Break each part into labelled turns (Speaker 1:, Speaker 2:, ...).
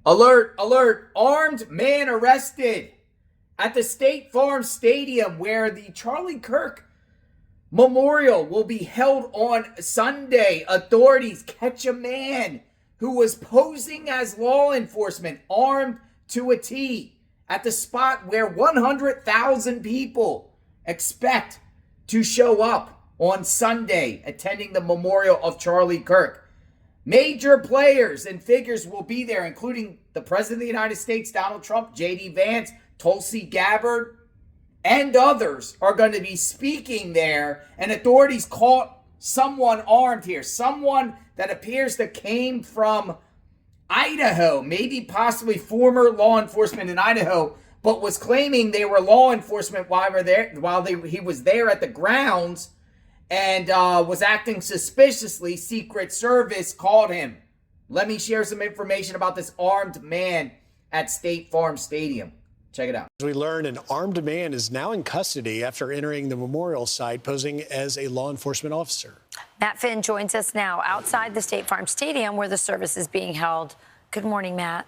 Speaker 1: Alert, alert, armed man arrested at the State Farm Stadium where the Charlie Kirk Memorial will be held on Sunday. Authorities catch a man who was posing as law enforcement, armed to a T, at the spot where 100,000 people expect to show up on Sunday attending the memorial of Charlie Kirk. Major players and figures will be there, including the President of the United States, Donald Trump, J.D. Vance, Tulsi Gabbard, and others are going to be speaking there. And authorities caught someone armed here, someone that appears to came from Idaho, maybe possibly former law enforcement in Idaho, but was claiming they were law enforcement while he was there at the grounds and was acting suspiciously. Secret Service called him. Let me share some information about this armed man at State Farm Stadium. Check it out.
Speaker 2: As we learn, an armed man is now in custody after entering the memorial site posing as a law enforcement officer.
Speaker 3: Matt Finn joins us now outside the State Farm Stadium where the service is being held. Good morning, Matt.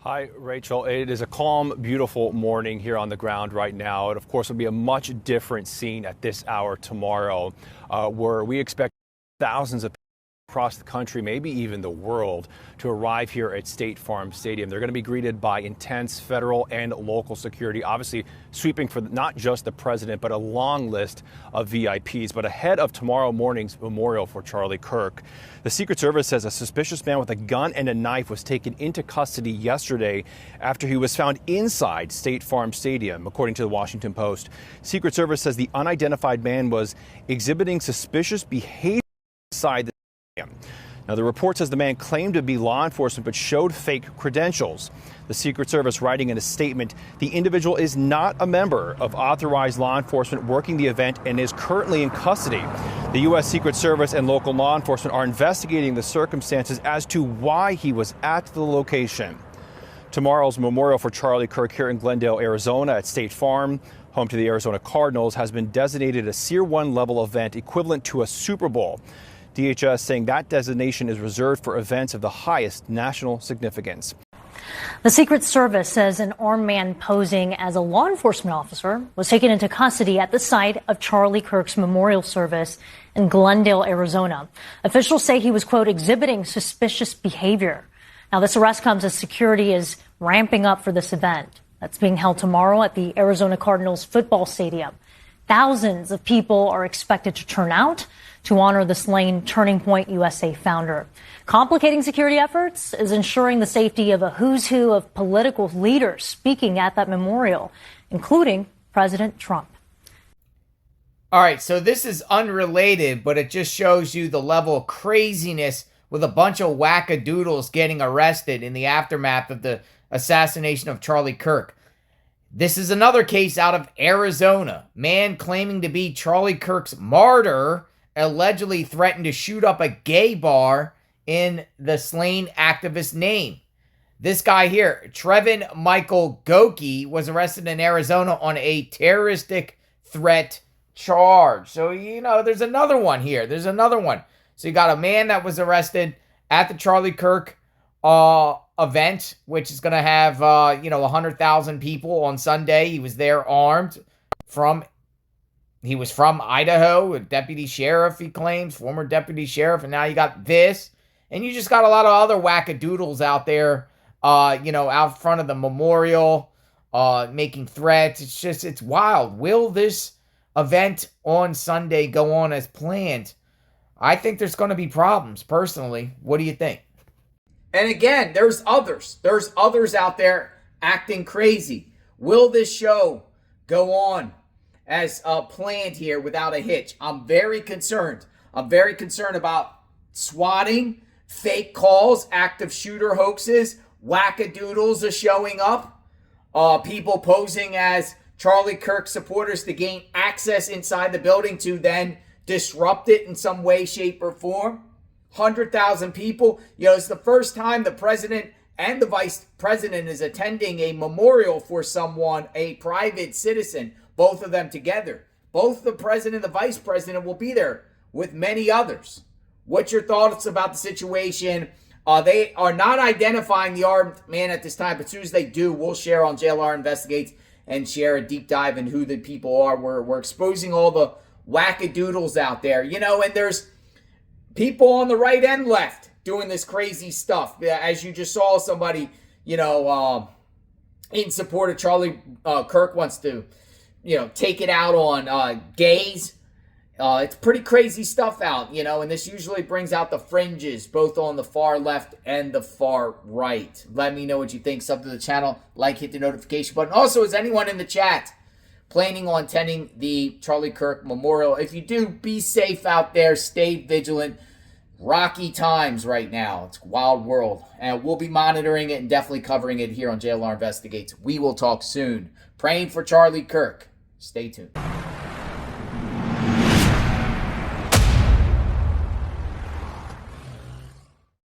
Speaker 4: Hi, Rachel. It is a calm, beautiful morning here on the ground right now. And of course, it'll be a much different scene at this hour tomorrow, where we expect thousands of people across the country, maybe even the world, to arrive here at State Farm Stadium. They're going to be greeted by intense federal and local security, obviously sweeping for not just the president, but a long list of VIPs. But ahead of tomorrow morning's memorial for Charlie Kirk, the Secret Service says a suspicious man with a gun and a knife was taken into custody yesterday after he was found inside State Farm Stadium, according to the Washington Post. Secret Service says the unidentified man was exhibiting suspicious behavior inside the Now, the report says the man claimed to be law enforcement but showed fake credentials. The Secret Service writing in a statement, the individual is not a member of authorized law enforcement working the event and is currently in custody. The U.S. Secret Service and local law enforcement are investigating the circumstances as to why he was at the location. Tomorrow's memorial for Charlie Kirk here in Glendale, Arizona at State Farm, home to the Arizona Cardinals, has been designated a Tier 1 level event equivalent to a Super Bowl. DHS saying that designation is reserved for events of the highest national significance.
Speaker 5: The Secret Service says an armed man posing as a law enforcement officer was taken into custody at the site of Charlie Kirk's memorial service in Glendale, Arizona. Officials say he was, quote, exhibiting suspicious behavior. Now, this arrest comes as security is ramping up for this event that's being held tomorrow at the Arizona Cardinals football stadium. Thousands of people are expected to turn out to honor the slain Turning Point USA founder. Complicating security efforts is ensuring the safety of a who's who of political leaders speaking at that memorial, including President Trump.
Speaker 1: All right, so this is unrelated, but it just shows you the level of craziness with a bunch of wackadoodles getting arrested in the aftermath of the assassination of Charlie Kirk. This is another case out of Arizona. Man claiming to be Charlie Kirk's martyr allegedly threatened to shoot up a gay bar in the slain activist's name. This guy here, Trevin Michael Goki, was arrested in Arizona on a terroristic threat charge. So, there's another one here. There's another one. So you got a man that was arrested at the Charlie Kirk event, which is going to have, 100,000 people on Sunday. He was there armed He was from Idaho, a deputy sheriff, he claims, former deputy sheriff, and now you got this. And you just got a lot of other wackadoodles out there, out front of the memorial, making threats. It's wild. Will this event on Sunday go on as planned? I think there's going to be problems, personally. What do you think? And again, there's others. There's others out there acting crazy. Will this show go on as planned here without a hitch? I'm very concerned. I'm very concerned about swatting, fake calls, active shooter hoaxes, wackadoodles are showing up, people posing as Charlie Kirk supporters to gain access inside the building to then disrupt it in some way, shape, or form. 100,000 people. It's the first time the president and the vice president is attending a memorial for someone, a private citizen, both of them together. Both the president and the vice president will be there with many others. What's your thoughts about the situation? They are not identifying the armed man at this time, but as soon as they do, we'll share on JLR Investigates and share a deep dive in who the people are. We're exposing all the wackadoodles out there, you know, and there's people on the right and left doing this crazy stuff. As you just saw, somebody, you know, in support of Charlie Kirk wants to, you know, take it out on gays. It's pretty crazy stuff out, you know, and this usually brings out the fringes, both on the far left and the far right. Let me know what you think. Sub to the channel, like, hit the notification button. Also, is anyone in the chat planning on attending the Charlie Kirk Memorial? If you do, be safe out there. Stay vigilant. Rocky times right now. It's a wild world. And we'll be monitoring it and definitely covering it here on JLR Investigates. We will talk soon. Praying for Charlie Kirk. Stay tuned.